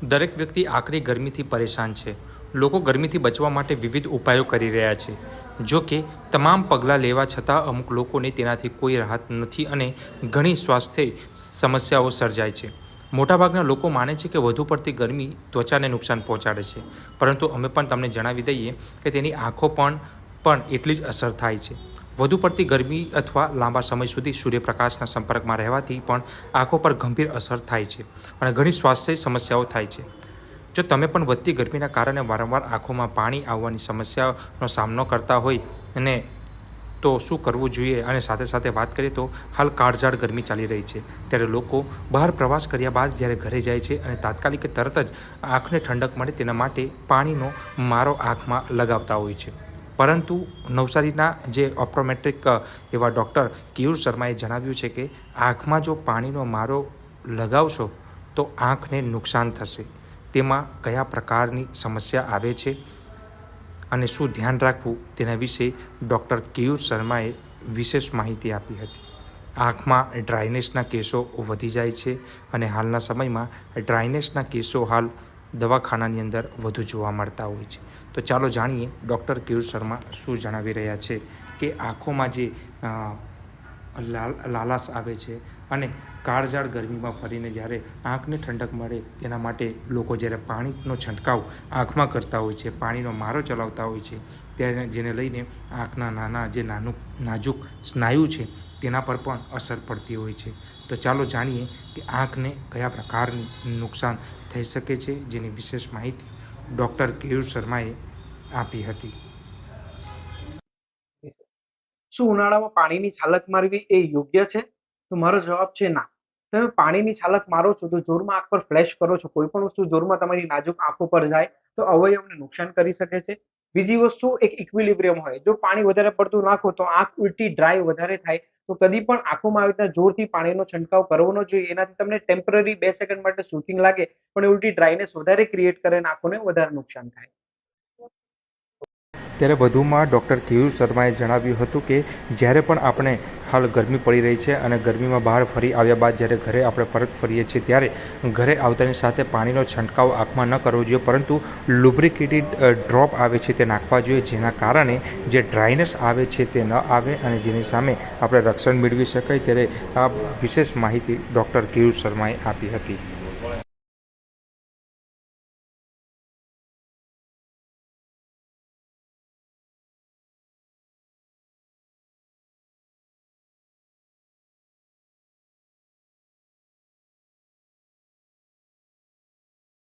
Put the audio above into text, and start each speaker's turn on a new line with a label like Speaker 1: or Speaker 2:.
Speaker 1: દરેક વ્યક્તિ આકરી ગરમીથી પરેશાન છે. લોકો ગરમીથી બચવા માટે વિવિધ ઉપાયો કરી રહ્યા છે. જો કે તમામ પગલાં લેવા છતાં અમુક લોકોને તેનાથી કોઈ રાહત નથી અને ઘણી સ્વાસ્થ્ય સમસ્યાઓ સર્જાય છે. મોટાભાગના લોકો માને છે કે વધુ પડતી ગરમી ત્વચાને નુકસાન પહોંચાડે છે, પરંતુ અમે પણ તમને જણાવી દઈએ કે તેની આંખો પણ એટલી જ અસર થાય છે. વધુ પડતી ગરમી અથવા લાંબા સમય સુધી સૂર્યપ્રકાશના સંપર્કમાં રહેવાથી પણ આંખો પર ગંભીર અસર થાય છે અને ઘણી સ્વાસ્થ્ય સમસ્યાઓ થાય છે. જો તમે પણ વધતી ગરમીના કારણે વારંવાર આંખોમાં પાણી આવવાની સમસ્યાનો સામનો કરતા હોય અને તો શું કરવું જોઈએ, અને સાથે સાથે વાત કરીએ તો હાલ કાળઝાળ ગરમી ચાલી રહી છે, ત્યારે લોકો બહાર પ્રવાસ કર્યા બાદ જ્યારે ઘરે જાય છે અને તાત્કાલિક તરત જ આંખને ઠંડક મળે તેના માટે પાણીનો મારો આંખમાં લગાવતા હોય છે. પરંતુ નવસારીના જે ઓપ્ટોમેટ્રિક એવા ડૉક્ટર કેયુર શર્માએ જણાવ્યું છે કે આંખમાં જો પાણીનો મારો લગાવશો તો આંખને નુકસાન થશે. તેમાં કયા પ્રકારની સમસ્યા આવે છે અને શું ધ્યાન રાખવું તેના વિશે ડૉક્ટર કેયુર શર્માએ વિશેષ માહિતી આપી હતી. આંખમાં ડ્રાયનેસના કેસો વધી જાય છે અને હાલના સમયમાં ડ્રાયનેસના કેસો હાલ દવાખાનાની અંદર વધુ જોવા મળતા હોય છે. તો ચાલો જાણીએ ડૉક્ટર કેયુર શર્મા શું જણાવી રહ્યા છે કે આંખોમાં જે લાલાશ આવે છે અને કાળઝાળ ગરમીમાં ફરીને જ્યારે આંખને ઠંડક મળે તેના માટે લોકો જ્યારે પાણીનો છંટકાવ આંખમાં કરતા હોય છે, પાણીનો મારો ચલાવતા હોય છે, ત્યારે જેને લઈને આંખના નાજુક સ્નાયુ છે તેના પર પણ અસર પડતી હોય છે. તો ચાલો જાણીએ કે આંખને કયા પ્રકારની નુકસાન થઈ શકે છે, જેની વિશેષ માહિતી ડૉક્ટર કેયુર શર્માએ આપી હતી.
Speaker 2: શું ઉનાળામાં પાણીની છાલક મારવી એ યોગ્ય છે? તો મારો જવાબ છે ના. તમે પાણીની છાલક મારો છો તો જોરમાં આંખ પર ફ્લેશ કરો છો. કોઈ પણ વસ્તુ જોરમાં તમારી નાજુક આંખો પર જાય તો અવયવને નુકસાન કરી શકે છે. બીજી વસ્તુ એક ઇક્વિલિબ્રિયમ હોય. જો પાણી વધારે પડતું નાખો તો આંખ ઉલટી ડ્રાય વધારે થાય. તો કદી પણ આંખોમાં આવી રીતના જોરથી પાણીનો છંટકાવ કરવો ન જોઈએ. એનાથી તમને ટેમ્પરરી 2 સેકન્ડ માટે સુકિંગ લાગે, પણ ઉલટી ડ્રાયનેસ વધારે ક્રિએટ કરે અને આંખોને વધારે નુકસાન થાય.
Speaker 1: ત્યારે વધુમાં ડૉક્ટર કેયુર શર્માએ જણાવ્યું હતું કે જ્યારે પણ આપણે હાલ ગરમી પડી રહી છે અને ગરમીમાં બહાર ફરી આવ્યા બાદ જ્યારે ઘરે આપણે પરત ફરીએ છીએ ત્યારે ઘરે આવતાની સાથે પાણીનો છંટકાવ આંખમાં ન કરવો જોઈએ, પરંતુ લુબ્રિકેટેડ ડ્રોપ આવે છે તે નાખવા જોઈએ, જેના કારણે જે ડ્રાયનેસ આવે છે તે ન આવે અને જેની સામે આપણે રક્ષણ મેળવી શકાય. ત્યારે આ વિશેષ માહિતી ડૉક્ટર કેયુર શર્માએ આપી હતી.